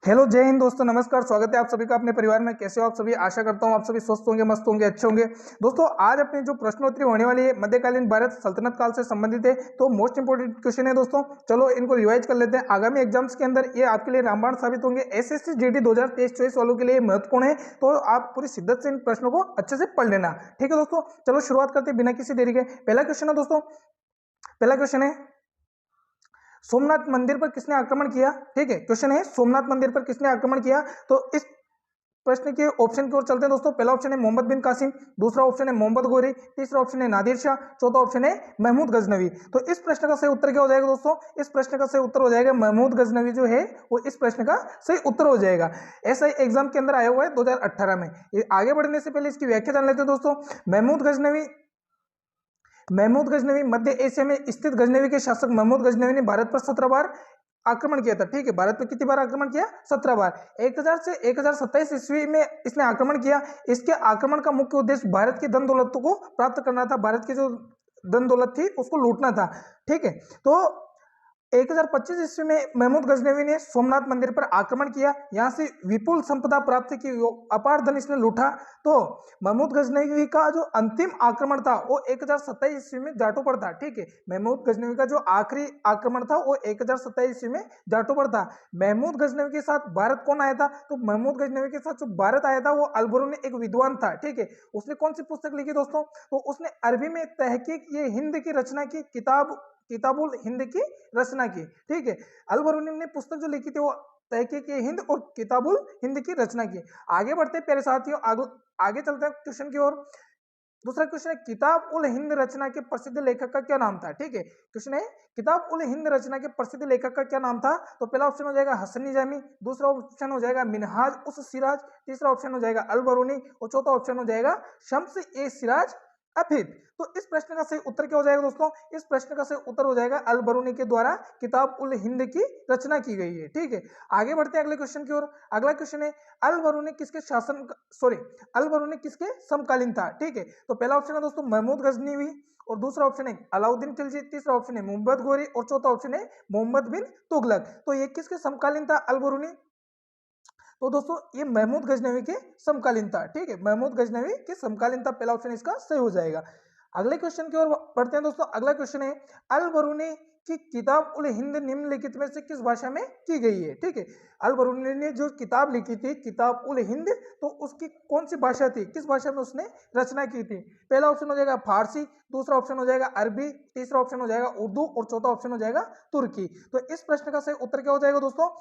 Hello जय हिंद दोस्तों, नमस्कार। स्वागत है आप सभी का अपने परिवार में। कैसे हो आप सभी? आशा करता हूँ आप सभी स्वस्थ होंगे, मस्त होंगे, अच्छे होंगे। दोस्तों आज अपनी जो प्रश्नोत्तरी होने वाली है मध्यकालीन भारत सल्तनत काल से संबंधित है, तो मोस्ट इंपोर्टेंट क्वेश्चन है दोस्तों। चलो इनको रिवाइज कर लेते हैं। आगामी एग्जाम्स के अंदर ये आपके लिए रामबाण साबित होंगे। एसएससी जीडी 2023-24 वालों के लिए महत्वपूर्ण है, तो आप पूरी शिद्दत से इन प्रश्नों को अच्छे से पढ़ लेना। ठीक है दोस्तों, चलो शुरुआत करते हैं बिना किसी देरी के। पहला क्वेश्चन है दोस्तों, पहला क्वेश्चन है सोमनाथ मंदिर पर किसने आक्रमण किया। ठीक है, क्वेश्चन है सोमनाथ मंदिर पर किसने आक्रमण किया। तो इस प्रश्न के ऑप्शन की ओर चलते हैं दोस्तों। पहला ऑप्शन है मोहम्मद बिन कासिम, दूसरा ऑप्शन है मोहम्मद गोरी, तीसरा ऑप्शन है नादिर शाह, चौथा ऑप्शन है महमूद गजनवी। तो इस प्रश्न का सही उत्तर क्या हो जाएगा दोस्तों? इस प्रश्न का सही उत्तर हो जाएगा महमूद गजनवी जो है वो इस प्रश्न का सही उत्तर हो जाएगा। ऐसा ही एग्जाम के अंदर आया हुआ है 2018 में। आगे बढ़ने से पहले इसकी व्याख्या जान लेते हैं दोस्तों। महमूद गजनवी मध्य एशिया में स्थित गजनवी के शासक महमूद गजनवी ने भारत पर 17 बार आक्रमण किया था। ठीक है, भारत पर कितनी बार आक्रमण किया? 17 बार। 1000 से 1027 ईस्वी में इसने आक्रमण किया। इसके आक्रमण का मुख्य उद्देश्य भारत की धन दौलत को प्राप्त करना था। भारत की जो धन दौलत थी उसको लूटना था। ठीक है, तो 1025 ईस्वी में महमूद गजनवी ने सोमनाथ मंदिर पर आक्रमण किया। यहां से विपुल संपदा प्राप्त की, अपार धन इसने लूटा। तो महमूद गजनवी का जो अंतिम आक्रमण था वो 1027 ईस्वी में जाटों पर था। ठीक है, महमूद गजनवी का जो आखिरी आक्रमण था वो 1027 ईस्वी में जाटों पर था। महमूद गजनवी के साथ भारत कौन आया था? तो महमूद गजनवी के साथ जो भारत आया था वो अलबरूनी एक विद्वान था। ठीक है, उसने कौन सी पुस्तक लिखी दोस्तों? तो उसने अरबी में तहकीक ये हिंद की रचना की, किताबुल हिंद की रचना की। ठीक है, अलबरूनी ने पुस्तक जो लिखी थी वो तहकीक हिंद और किताबुल हिंद की रचना की। आगे बढ़ते प्यारे साथियों, आगे चलते हैं क्वेश्चन की ओर। दूसरा क्वेश्चन है किताब उल हिंद रचना के प्रसिद्ध लेखक का क्या नाम था। ठीक है, क्वेश्चन है किताब उल हिंद रचना के प्रसिद्ध लेखक का क्या नाम था। तो पहला ऑप्शन हो जाएगा हसन निजामी, दूसरा ऑप्शन हो जाएगा मिनहाज उस सिराज, तीसरा ऑप्शन हो जाएगा अलबरूनी और चौथा ऑप्शन हो जाएगा शम्स ए सिराज अफीफ। तो इस प्रश्न का सही उत्तर क्या हो जाएगा दोस्तों? इस प्रश्न का सही उत्तर हो जाएगा अलबरूनी के द्वारा किताब उल हिंद की रचना की गई है। ठीक है, आगे बढ़ते हैं अगले क्वेश्चन की ओर। अगला क्वेश्चन है अलबरूनी किसके अलबरूनी किसके समकालीन था। ठीक है, तो पहला ऑप्शन है दोस्तों महमूद गजनवी और दूसरा ऑप्शन है अलाउद्दीन खिलजी, तीसरा ऑप्शन है मोहम्मद गोरी और चौथा ऑप्शन है मोहम्मद बिन तुगलक। तो ये किसके समकालीन था अलबरूनी? तो दोस्तों ये महमूद गजनवी के समकालीन था। ठीक है, महमूद गजनवी के समकालीन था। पहला ऑप्शन इसका सही हो जाएगा। अगले क्वेश्चन की ओर बढ़ते हैं दोस्तों। अगला क्वेश्चन है अल बरूनी की किताब उल हिंद निम्नलिखित में से किस भाषा में की गई है। ठीक है, अल बरूनी ने जो किताब लिखी थी किताब उल हिंद, तो उसकी कौन सी भाषा थी, किस भाषा में उसने रचना की थी? पहला ऑप्शन हो जाएगा फारसी, दूसरा ऑप्शन हो जाएगा अरबी, तीसरा ऑप्शन हो जाएगा उर्दू और चौथा ऑप्शन हो जाएगा तुर्की। तो इस प्रश्न का सही उत्तर क्या हो जाएगा दोस्तों?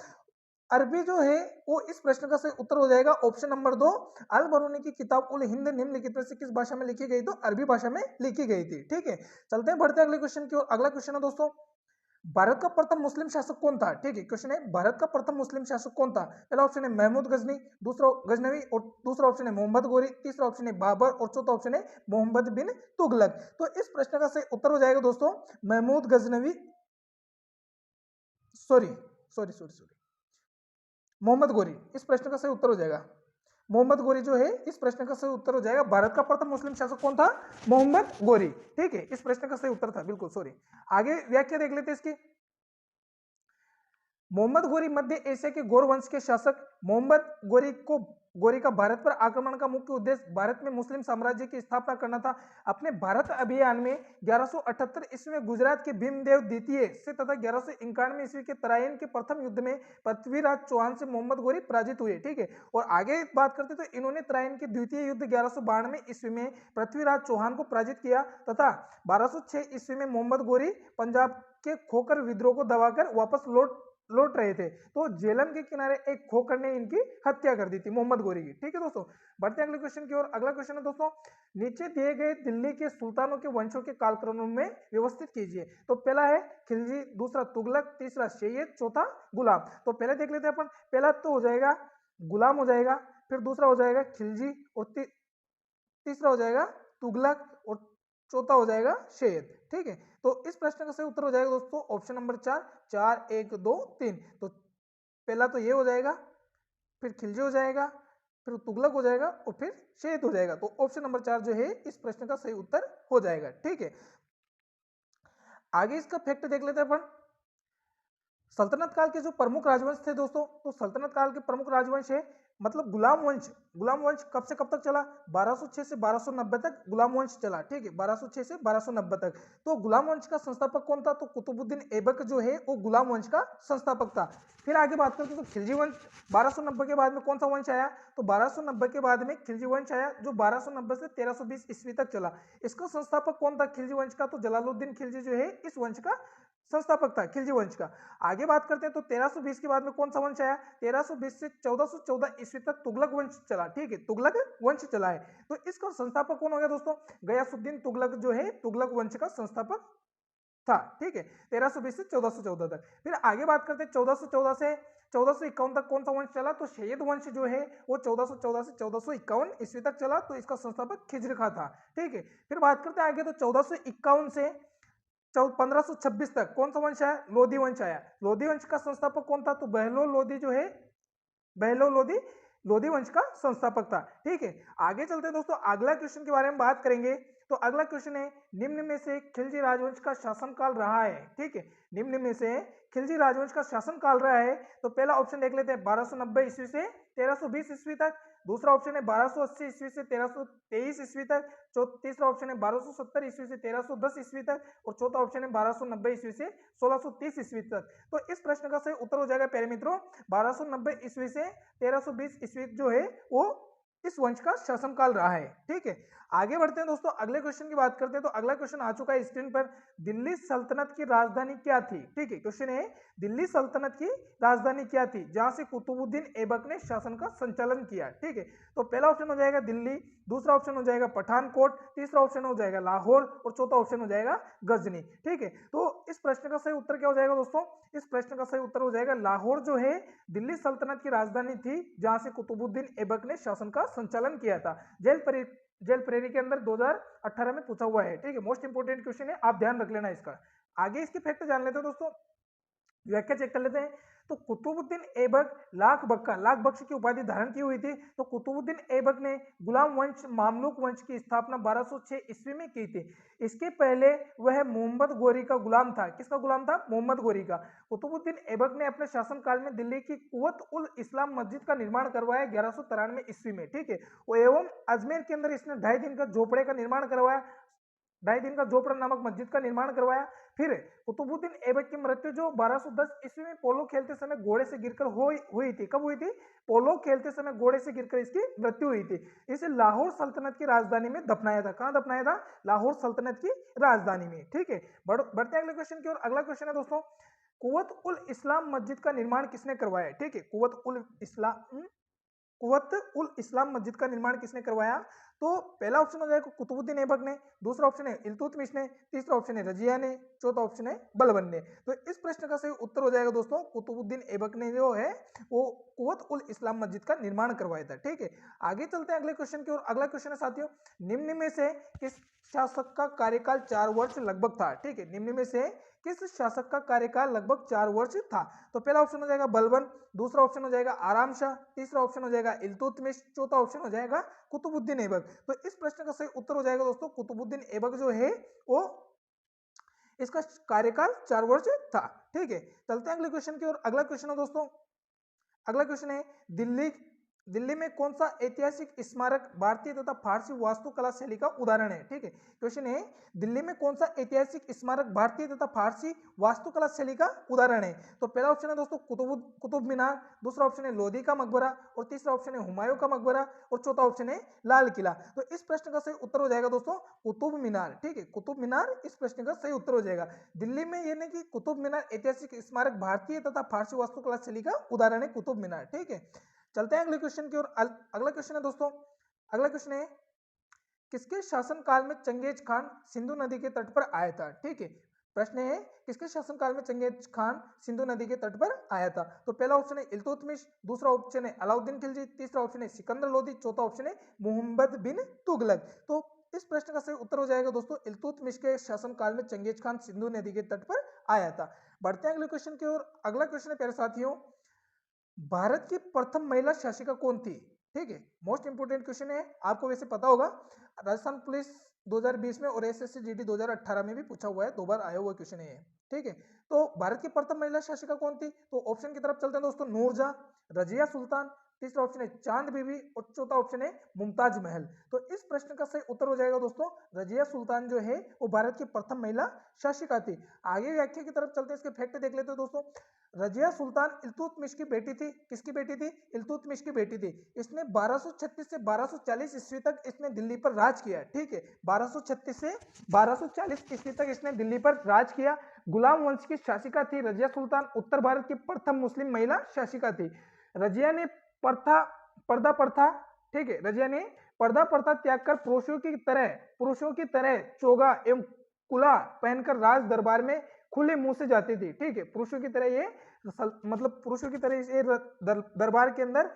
अरबी जो है वो इस प्रश्न का सही उत्तर हो जाएगा ऑप्शन नंबर 2। अल बरूनी की किताब उल हिंद निम्नलिखित में से किस भाषा में लिखी गई? तो अरबी भाषा में लिखी गई थी। ठीक है, चलते हैं बढ़ते हैं अगले क्वेश्चन की ओर। अगला क्वेश्चन है दोस्तों भारत का प्रथम मुस्लिम शासक कौन था। ठीक है, क्वेश्चन है भारत का प्रथम मुस्लिम शासक कौन था। पहला ऑप्शन है महमूद गजनी, दूसरा गजनवी और दूसरा ऑप्शन है मोहम्मद गोरी, तीसरा ऑप्शन है बाबर और चौथा ऑप्शन है मोहम्मद बिन तुगलक। तो इस प्रश्न का सही उत्तर हो जाएगा दोस्तों Mahmud Ghaznavi, sorry sorry sorry sorry Mohammad Ghori. इस प्रश्न का सही उत्तर हो जाएगा मोहम्मद गोरी जो है इस प्रश्न का सही उत्तर हो जाएगा। भारत का प्रथम मुस्लिम शासक कौन था? मोहम्मद गोरी। ठीक है, इस प्रश्न का सही उत्तर था, बिल्कुल सॉरी। आगे व्याख्या देख लेते हैं इसकी। मोहम्मद गोरी मध्य एशिया के गौर वंश के शासक। मोहम्मद गोरी का भारत पर आक्रमण का मुख्य उद्देश्य भारत में मुस्लिम साम्राज्य की स्थापना करना था। अपने भारत अभियान में 1178 ईस्वी में गुजरात के भीमदेव द्वितीय से तथा 1191 ईस्वी के तराइन के प्रथम युद्ध में पृथ्वीराज चौहान से मोहम्मद गोरी पराजित हुए। ठीक है, और आगे बात करते तो इन्होंने तराइन के द्वितीय युद्ध 1192 ईस्वी में पृथ्वीराज चौहान को पराजित किया तथा 1206 ईस्वी में मोहम्मद गोरी पंजाब के खोकर विद्रोह को दबाकर वापस लौट रहे थे, तो झेलम के किनारे एक खोकर ने इनकी हत्या कर दी थी मोहम्मद गोरी की। ठीक है दोस्तों, बढ़ते हैं अगले क्वेश्चन की ओर। अगला क्वेश्चन है दोस्तों नीचे दिए गए दिल्ली के सुल्तानों के वंशों के कालक्रमों में व्यवस्थित कीजिए। तो पहला है खिलजी, दूसरा तुगलक, तीसरा सैयद, चौथा गुलाम। तो पहले देख लेते हैं अपन। पहला तो हो जाएगा गुलाम हो जाएगा, फिर दूसरा हो जाएगा खिलजी और तीसरा हो जाएगा तुगलक और चौथा हो जाएगा सैयद। ठीक है, तो इस प्रश्न का सही उत्तर हो जाएगा दोस्तों ऑप्शन नंबर 4, 4 1 2 3। तो पहला तो ये हो जाएगा, फिर खिलजी हो जाएगा, फिर तुगलक हो जाएगा और फिर सैयद हो जाएगा। तो ऑप्शन नंबर 4 जो है इस प्रश्न का सही उत्तर हो जाएगा। ठीक है, आगे इसका फैक्ट देख लेते हैं अपन। सल्तनत काल के जो प्रमुख राजवंश थे दोस्तों, तो सल्तनत काल के प्रमुख राजवंश है मतलब गुलाम वंश। गुलाम वंश कब से कब तक चला? 1206 से 1290 तक गुलाम वंश चला, ठीक है, 1206 से 1290 तक। तो गुलाम वंश का संस्थापक कौन था? तो कुतुबुद्दीन ऐबक जो है वो गुलाम वंश का संस्थापक था। फिर आगे बात करते हैं तो खिलजी वंश 1290 के बाद में कौन सा वंश आया? तो 1290 के बाद में खिलजी वंश आया, जो 1290 से 1320 ईस्वी तक चला। इसका संस्थापक कौन था खिलजी वंश का? तो जलालुद्दीन खिलजी जो है इस वंश का संस्थापक था, खिलजी वंश का। आगे बात करते हैं तो 1320 के बाद में कौन सा वंश आया? 1320 से 1414 ईस्वी तक तुगलक वंश चला, ठीक है, तुगलक वंश चला है। तो इसका संस्थापक कौन हो गया दोस्तों? गयासुद्दीन तुगलक जो है तुगलक वंश का संस्थापक था, ठीक है, 1320 से 1414 तक। फिर आगे बात करते हैं 1414 से 1451 तक कौन सा वंश चला? तो शैयद वंश जो है वो 1414 से 1451 ईस्वी तक चला, तो इसका संस्थापक खिज्र खा था, ठीक है। फिर बात करते हैं आगे तो 1451 से 1526 तक कौन सा वंश आया? लोधी वंश आया। लोधी वंश का संस्थापक कौन था? तो बहलोल लोधी जो है, बहलोल लोधी लोधी वंश का संस्थापक था, ठीक है। आगे चलते हैं दोस्तों, अगला क्वेश्चन के बारे में बात करेंगे। तो अगला क्वेश्चन है, निम्न में से खिलजी राजवंश का शासनकाल रहा है, ठीक है, निम्न में से खिलजी राजवंश का शासनकाल रहा है। तो पहला ऑप्शन देख लेते हैं 1290 ईस्वी से 1320 ईस्वी तक। दूसरा ऑप्शन है 1280 ईस्वी से 1323 ईस्वी तक। तीसरा ऑप्शन है 1270 ईस्वी से 1310 ईस्वी तक। और चौथा ऑप्शन है 1290 ईस्वी से 1630 ईस्वी तक। तो इस प्रश्न का सही उत्तर हो जाएगा प्यारे मित्रों 1290 ईस्वी से 1320 ईस्वी जो है वो इस वंश का शासनकाल रहा है, ठीक है। आगे बढ़ते हैं दोस्तों, अगले क्वेश्चन की बात करते हैं। तो अगला क्वेश्चन आ चुका है स्क्रीन पर, दिल्ली सल्तनत की राजधानी क्या थी? ठीक है, क्वेश्चन है दिल्ली सल्तनत की राजधानी क्या थी जहां से कुतुबुद्दीन ऐबक ने शासन का संचालन किया, ठीक है। तो पहला ऑप्शन हो जाएगा दिल्ली, दूसरा ऑप्शन हो जाएगा पठानकोट, तीसरा ऑप्शन हो जाएगा लाहौर और चौथा ऑप्शन हो जाएगा गजनी, ठीक है। तो इस प्रश्न का सही उत्तर क्या हो जाएगा दोस्तों? इस प्रश्न का सही उत्तर हो जाएगा लाहौर जो है दिल्ली सल्तनत की राजधानी थी जहां से कुतुबुद्दीन ऐबक ने शासन का संचालन किया था। जेल प्रेरी के अंदर 2018 में पूछा हुआ है, ठीक है, मोस्ट इंपोर्टेंट क्वेश्चन है, आप ध्यान रख लेना इसका। आगे इसके फैक्ट जान लेते हैं दोस्तों, व्याख्या चेक कर लेते हैं। तो कुतुबुद्दीन ऐबक लाख बख्श की उपाधि धारण की हुई थी। तो कुतुबुद्दीन ऐबक ने गुलाम वंश मामलुक वंश की स्थापना 1206 ईस्वी में की थी। इसके पहले वह मोहम्मद गोरी का गुलाम था। किसका गुलाम था? मोहम्मद गोरी का। कुतुबुद्दीन ऐबक ने अपने शासनकाल में दिल्ली की कुवत उल इस्लाम मस्जिद का निर्माण करवाया 1193 ईस्वी में, ठीक है। एवं अजमेर के अंदर इसने 2.5 दिन का झोपड़े का निर्माण करवाया, 2.5 दिन का झोपड़ा नामक मस्जिद का निर्माण करवाया। फिर कुतुबुद्दीन ऐबक की मृत्यु जो 1210 ईस्वी में पोलो खेलते समय घोड़े से गिरकर हुई थी। कब हुई थी? पोलो खेलते समय घोड़े से गिरकर इसकी मृत्यु हुई थी। इसे लाहौर सल्तनत की राजधानी में दफनाया था। कहां दफनाया था? लाहौर सल्तनत की राजधानी में, ठीक है। बढ़ते हैं अगले क्वेश्चन की ओर। अगला क्वेश्चन है दोस्तों, कुवत उल इस्लाम मस्जिद का निर्माण किसने करवाया? ठीक है, कुवत उल इस्लाम मस्जिद का निर्माण किसने करवाया? तो पहला ऑप्शन हो जाएगा कुतुबुद्दीन ऐबक ने, दूसरा ऑप्शन है इल्तुतमिश ने, तीसरा ऑप्शन है रजिया ने, चौथा ऑप्शन है बलबन ने। तो इस प्रश्न का सही उत्तर हो जाएगा दोस्तों कुतुबुद्दीन ऐबक ने जो है वो कुवत उल इस्लाम मस्जिद का निर्माण करवाया था, ठीक है। आगे चलते हैं अगले क्वेश्चन की ओर। अगला क्वेश्चन है साथियों, निम्न में से किस शासक का कार्यकाल 4 वर्ष लगभग था? ठीक है, निम्न में से किस शासक का कार्यकाल लगभग 4 वर्ष था? तो पहला ऑप्शन हो जाएगा बलबन, दूसरा ऑप्शन हो जाएगा आराम शाह, तीसरा ऑप्शन हो जाएगा इल्तुतमिश, चौथा ऑप्शन हो जाएगा कुतुबुद्दीन ऐबक। तो इस प्रश्न का सही उत्तर हो जाएगा दोस्तों कुतुबुद्दीन ऐबक जो है वो इसका कार्यकाल 4 वर्ष था, ठीक है। चलते हैं अगले क्वेश्चन की ओर। अगला क्वेश्चन है दोस्तों, अगला क्वेश्चन है दिल्ली में कौन सा ऐतिहासिक स्मारक भारतीय तथा फारसी वास्तुकला शैली का उदाहरण है? ठीक है, क्वेश्चन है दिल्ली में कौन सा ऐतिहासिक स्मारक भारतीय तथा फारसी वास्तुकला शैली का उदाहरण है? तो पहला ऑप्शन है दोस्तों कुतुब मीनार, दूसरा ऑप्शन है लोधी का मकबरा और तीसरा ऑप्शन है हुमायूं का मकबरा और चौथा ऑप्शन है लाल किला। तो इस प्रश्न का सही उत्तर हो जाएगा दोस्तों कुतुब मीनार, ठीक है, कुतुब मीनार इस प्रश्न का सही उत्तर हो जाएगा। दिल्ली में यानी कि कुतुब मीनार ऐतिहासिक स्मारक भारतीय तथा फारसी वास्तुकला शैली का उदाहरण है कुतुब मीनार, ठीक है। चलते हैं अगले क्वेश्चन की ओर। अगला क्वेश्चन है दोस्तों, अगला क्वेश्चन है किसके शासनकाल में चंगेज खान सिंधु नदी के तट पर आया था? ठीक है, प्रश्न है किसके शासनकाल में चंगेज खान सिंधु नदी के तट पर आया था? तो पहला ऑप्शन है इल्तुतमिश, दूसरा ऑप्शन है अलाउद्दीन खिलजी, तीसरा ऑप्शन है सिकंदर लोधी, चौथा ऑप्शन है मोहम्मद बिन तुगलक। तो इस प्रश्न का सही उत्तर हो जाएगा दोस्तों इल्तुतमिश के शासनकाल में चंगेज खान सिंधु नदी के तट पर आया था। बढ़ते हैं अगले क्वेश्चन की ओर। अगला क्वेश्चन है प्यारे साथियों, भारत की प्रथम महिला शासिका कौन थी? ठीक है, मोस्ट इंपोर्टेंट क्वेश्चन है, आपको वैसे पता होगा राजस्थान पुलिस 2020 में और एसएससी जीडी 2018 में भी पूछा हुआ है, 2 बार आया हुआ क्वेश्चन है, ठीक है। तो भारत की प्रथम महिला शासिका कौन थी? तो ऑप्शन की तरफ चलते हैं दोस्तों, नूरजहां, रजिया सुल्तान, तीसरा ऑप्शन है चांद बीबी और चौथा ऑप्शन है मुमताज महल। तो इस प्रश्न का सही उत्तर हो जाएगा दोस्तों, रजिया सुल्तान जो है वो भारत की प्रथम महिला शासिका थी। आगे व्याख्या की तरफ चलते हैं, इसके फैक्ट देख लेते हैं दोस्तों। रजिया सुल्तान इल्तुतमिश की बेटी थी। किसकी बेटी थी? इल्तुतमिश की बेटी थी। इसने 1236 से 1240 ईस्वी तक इसने दिल्ली पर राज किया, ठीक है। 1236 से 1240 ईस्वी तक इसने दिल्ली पर राज किया। गुलाम वंश की शासिका थी रजिया सुल्तान, उत्तर भारत की प्रथम मुस्लिम महिला शासिका थी। रजिया ने पर्दा प्रथा, ठीक है, रजिया ने पर्दा प्रथा त्याग कर पुरुषों की तरह चोगा एवं कुला पहनकर राज दरबार में खुले मुंह से जाती थी, ठीक है। पुरुषों की तरह ये मतलब पुरुषों की तरह ये दरबार के अंदर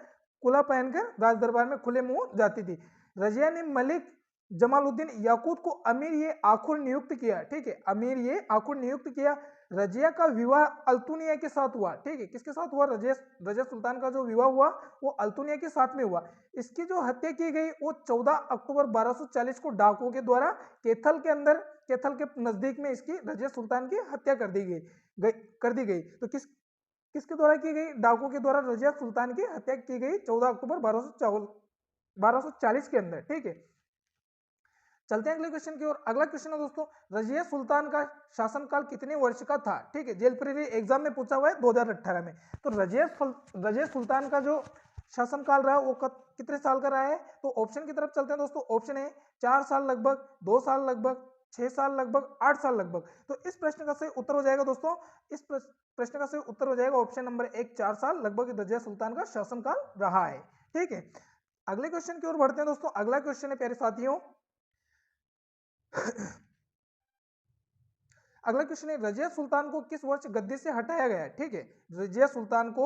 कुला पहनकर राज दरबार में खुले मुंह जाती थी। रजिया ने मलिक जमालुद्दीन याकूत को अमीर ये आखुर नियुक्त किया, ठीक है, अमीर ये आखुर नियुक्त किया। रजिया का विवाह अल्तुनिया के साथ हुआ, ठीक है। किसके साथ हुआ? रजिया सुल्तान का जो विवाह हुआ वो अल्तुनिया के साथ में हुआ। इसकी जो हत्या की गई वो 14 अक्टूबर 1240 को डाकुओं के द्वारा कैथल के नजदीक में इसकी रजिया सुल्तान की हत्या कर दी गई। तो किसके द्वारा की गई? डाकुओं के द्वारा रजिया सुल्तान की हत्या की गई 14 अक्टूबर 1240 के अंदर, ठीक है। चलते हैं अगले क्वेश्चन की ओर। अगला क्वेश्चन है दोस्तों, रजिया सुल्तान का शासनकाल कितने वर्ष का था? ठीक है, जेल प्रीरी एग्जाम में पूछा हुआ है 2018 में। तो रजिया सुल्तान का जो शासनकाल रहा वो कितने साल का रहा है? तो ऑप्शन की तरफ चलते हैं दोस्तों। ऑप्शन है 4 साल लगभग, 2 साल लगभग, 6 साल लगभग, 8 साल लगभग। तो इस प्रश्न का सही उत्तर हो जाएगा दोस्तों, इस प्रश्न का सही उत्तर हो जाएगा ऑप्शन नंबर 1, 4 साल लगभग रजिया सुल्तान का शासनकाल रहा है, ठीक है। अगले क्वेश्चन की ओर बढ़ते हैं दोस्तों। अगला क्वेश्चन है प्यारे साथियों अगला क्वेश्चन है, रजिया सुल्तान को किस वर्ष गद्दी से हटाया गया? ठीक है, रजिया सुल्तान को,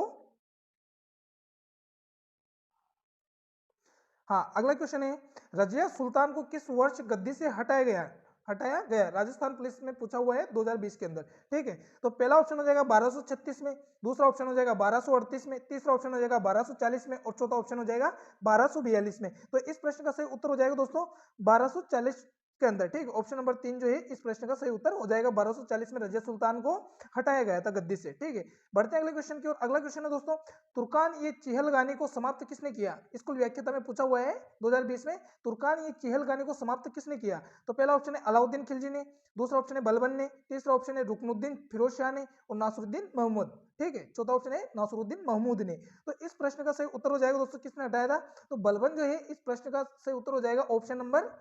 हाँ, अगला क्वेश्चन है, रजिया सुल्तान को किस वर्ष गद्दी से हटाया गया? राजस्थान पुलिस ने पूछा हुआ है 2020 के अंदर, ठीक है। तो पहला ऑप्शन हो जाएगा 1236 में, दूसरा ऑप्शन हो जाएगा 1238 में, तीसरा ऑप्शन हो जाएगा 1240 में और चौथा ऑप्शन हो जाएगा 1242 में। तो इस प्रश्न का सही उत्तर हो जाएगा दोस्तों 1240 के अंदर, ठीक। ऑप्शन नंबर 3 जो है इस प्रश्न का सही उत्तर हो जाएगा। 1240 में रजिया सुल्तान को हटाया गया था गद्दी से, ठीक है। बढ़ते हैं अगले क्वेश्चन की ओर। अगला क्वेश्चन है दोस्तों, तुर्कान ये चहलगानी को समाप्त किसने किया? स्कूल व्याख्याता में पूछा हुआ है 2020 में, तुर्कान ये चहलगानी को समाप्त किसने किया? तो पहला ऑप्शन है अलाउद्दीन खिलजी ने, दूसरा ऑप्शन है बलबन ने, तीसरा ऑप्शन है रुकनुद्दीन फिरोज शाह ने और नासरुद्दीन महमूद, ठीक है, चौथा ऑप्शन है नासरुद्दीन महमूद ने। तो इस प्रश्न का सही उत्तर हो जाएगा दोस्तों, किसने हटाया था? तो बलबन जो है इस प्रश्न का सही उत्तर हो जाएगा ऑप्शन नंबर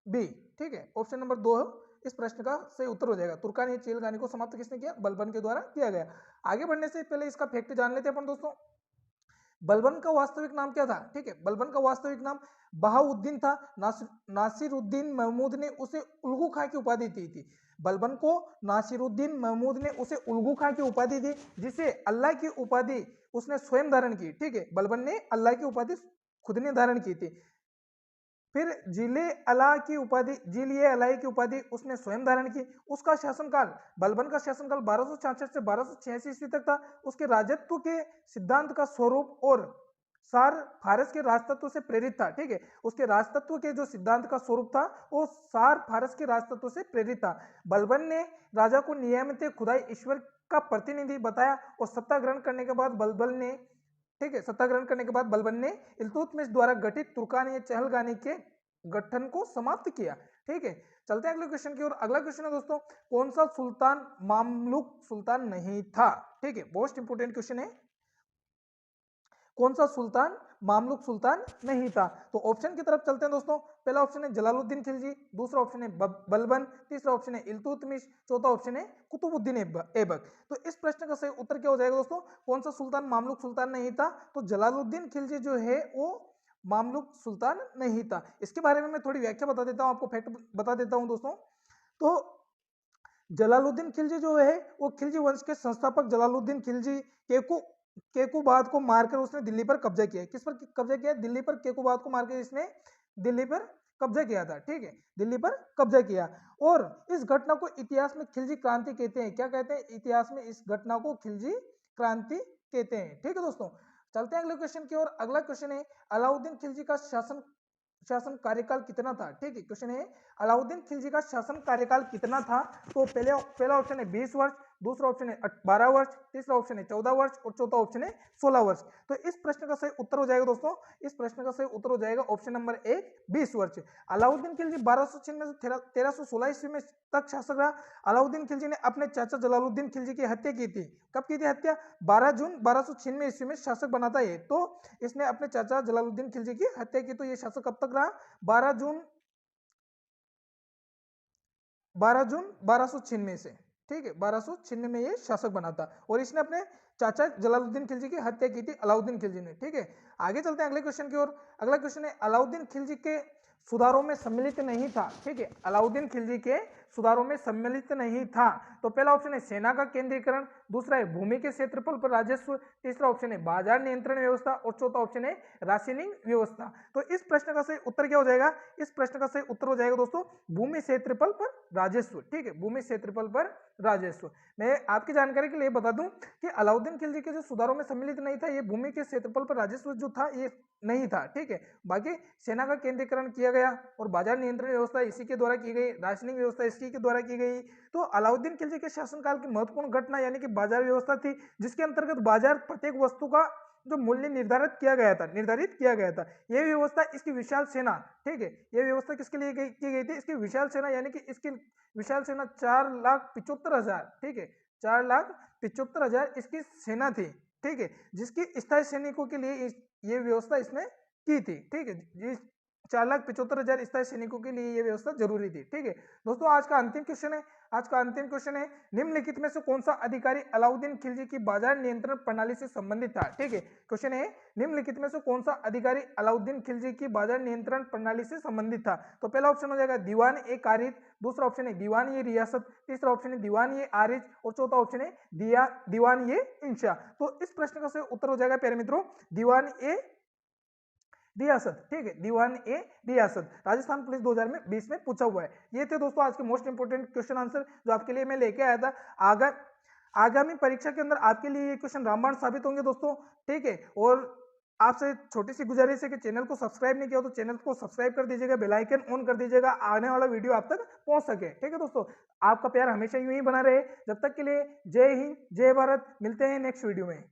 बी, ठीक है, ऑप्शन नंबर 2 इस प्रश्न का सही उत्तर हो जाएगा। तुर्कान ये चहलगानी को समाप्त किसने किया? बलबन के द्वारा किया गया। आगे बढ़ने से पहले इसका फैक्ट जान लेते हैं अपन दोस्तों। बलबन का वास्तविक नाम क्या था? ठीक है, बलबन का वास्तविक नाम बहाउद्दीन था। नासिरुद्दीन महमूद ने उसे उल्गू खां की उपाधि दी थी। बलबन को नासिरुद्दीन महमूद ने उसे उल्गू खां की उपाधि दी, जिसे अल्लाह की उपाधि उसने स्वयं धारण की, ठीक है। बलबन ने अल्लाह की उपाधि खुद ने धारण की थी। फिर जिले अलाई की उपाधि उसने स्वयं धारण की। उसका शासनकाल, बलबन का शासनकाल 1266 से 1286 ईस्वी तक था। उसके राजत्व के सिद्धांत का स्वरूप और सार फारस के राजतत्व से प्रेरित था, ठीक है। उसके राजतत्व के जो सिद्धांत का स्वरूप था वो सार फारस के राजतत्व से प्रेरित था। बलबन ने राजा को नियमित खुदाई ईश्वर का प्रतिनिधि बताया और सत्ता ग्रहण करने के बाद बलबन ने इल्तुतमिश द्वारा गठित तुर्कानी चहलगानी के गठन को समाप्त किया, ठीक है। चलते हैं अगले क्वेश्चन की ओर। अगला क्वेश्चन है दोस्तों, कौन सा सुल्तान मामलुक सुल्तान नहीं था? ठीक है, मोस्ट इंपोर्टेंट क्वेश्चन है, कौन सा सुल्तान मामलुक सुल्तान नहीं था? तो ऑप्शन की तरफ चलते हैं दोस्तों। पहला ऑप्शन है जलालुद्दीन खिलजी, दूसरा ऑप्शन है बलबन, तीसरा ऑप्शन है इल्तुतमिश, चौथा ऑप्शन है कुतुबुद्दीन ऐबक। तो इस प्रश्न का सही उत्तर क्या हो जाएगा दोस्तों? कौन सा सुल्तान मामलुक सुल्तान नहीं था? तो जलालुद्दीन खिलजी जो है वो मामलुक सुल्तान नहीं था। इसके बारे में मैं थोड़ी व्याख्या बता देता हूं, आपको फैक्ट बता देता हूं दोस्तों। तो जलालुद्दीन खिलजी जो है वो खिलजी वंश के संस्थापक जलालुद्दीन खिलजी केकुबाद को मारकर उसने दिल्ली पर कब्जा किया। किस पर कब्जा किया? दिल्ली पर। केकुबाद को मारकर इसने दिल्ली पर कब्जा किया था, ठीक है, दिल्ली पर कब्जा किया। और इस घटना को इतिहास में खिलजी क्रांति कहते हैं। क्या कहते हैं? इतिहास में इस घटना को खिलजी क्रांति कहते हैं, ठीक है दोस्तों। चलते हैं अगले क्वेश्चन की ओर। अगला क्वेश्चन है, अलाउद्दीन खिलजी का शासन कार्यकाल कितना था? ठीक है, क्वेश्चन है अलाउद्दीन खिलजी का शासन कार्यकाल कितना था? तो पहला ऑप्शन है 20 वर्ष, दूसरा ऑप्शन है 12 वर्ष, तीसरा ऑप्शन है 14 वर्ष और चौथा ऑप्शन है 16 वर्ष। तो इस प्रश्न का सही उत्तर हो जाएगा दोस्तों, इस प्रश्न का सही उत्तर हो जाएगा ऑप्शन नंबर 1 20 वर्ष। अलाउद्दीन खिलजी 1296 से 1316 ईस्वी में तक शासक रहा। अलाउद्दीन खिलजी ने अपने चाचा जलालुद्दीन खिलजी की हत्या की थी। कब की थी हत्या? 12 जून 1296 ईस्वी में शासक बना था ये। तो इसने अपने चाचा जलालुद्दीन खिलजी की हत्या की। तो ये शासक कब तक रहा? 12 जून 1296 से, ठीक है, 1296 में ये शासक बना था और इसने अपने चाचा जलालुद्दीन खिलजी की हत्या की थी अलाउद्दीन खिलजी ने। ठीक है, आगे चलते हैं अगले क्वेश्चन की ओर। अगला क्वेश्चन है अलाउद्दीन खिलजी के सुधारों में सम्मिलित नहीं था। ठीक है, अलाउद्दीन खिलजी के सुधारों में सम्मिलित नहीं था। तो पहला ऑप्शन है सेना का केंद्रीकरण, दूसरा है भूमि के क्षेत्रफल पर राजस्व, तीसरा ऑप्शन है बाजार नियंत्रण व्यवस्था और चौथा ऑप्शन है राशनिंग व्यवस्था। तो इस प्रश्न का सही उत्तर क्या हो जाएगा? इस प्रश्न का सही उत्तर हो जाएगा दोस्तों भूमि क्षेत्रफल पर राजस्व। ठीक है, भूमि क्षेत्रफल पर राजस्व। मैं आपकी जानकारी के लिए बता दूं कि अलाउद्दीन खिलजी के जो सुधारों में सम्मिलित नहीं था, ये भूमि के क्षेत्रफल पर राजस्व जो था ये नहीं था। ठीक है, बाकी सेना का केंद्रीकरण किया गया और बाजार नियंत्रण व्यवस्था इसी के द्वारा की गई, राशनिंग व्यवस्था इसी के द्वारा की गई। तो अलाउद्दीन खिलजी के शासनकाल की महत्वपूर्ण घटना यानी कि बाजार व्यवस्था थी, जिसके अंतर्गत बाजार प्रत्येक वस्तु का जो मूल्य निर्धारित किया गया था। यह व्यवस्था इसकी विशाल सेना, ठीक है, यह व्यवस्था किसके लिए की गई थी? इसकी विशाल सेना यानी कि इसकी विशाल सेना 4,75,000, ठीक है, 4,75,000 इसकी सेना थी। ठीक है, जिसकी स्थायी सैनिकों के लिए ये व्यवस्था इसने की थी। ठीक है, 4,75,000 स्थायी सैनिकों के लिए यह व्यवस्था जरूरी थी। ठीक है दोस्तों, आज का अंतिम क्वेश्चन है निम्नलिखित में से कौन सा अधिकारी अलाउद्दीन खिलजी की बाजार नियंत्रण प्रणाली से संबंधित था? ठीक है, क्वेश्चन है निम्नलिखित में से कौन सा अधिकारी अलाउद्दीन खिलजी की बाजार नियंत्रण प्रणाली से संबंधित था? तो पहला ऑप्शन हो जाएगा दीवान ए कारिज, दूसरा ऑप्शन है दीवान ए रियासत, तीसरा ऑप्शन है दीवान ए आरिज और चौथा ऑप्शन है दीवान ए इंशा। तो इस प्रश्न का सही उत्तर हो जाएगा प्यारे मित्रों दीवान ए रियासत। ठीक है, दीवान ए रियासत, राजस्थान पुलिस 2020 में पूछा हुआ है। ये थे दोस्तों आज के मोस्ट इंपोर्टेंट क्वेश्चन आंसर जो आपके लिए मैं लेके आया था। आगामी परीक्षा के अंदर आपके लिए ये क्वेश्चन रामबाण साबित होंगे दोस्तों। ठीक है, और आपसे छोटी सी गुजारिश है कि चैनल को सब्सक्राइब नहीं किया तो चैनल को सब्सक्राइब कर दीजिएगा, बेल आइकन ऑन कर दीजिएगा, आने वाला वीडियो आप तक पहुंच सके। ठीक है दोस्तों, आपका प्यार हमेशा यूं ही बना रहे। जब तक के लिए जय हिंद, जय भारत, मिलते हैं नेक्स्ट वीडियो में।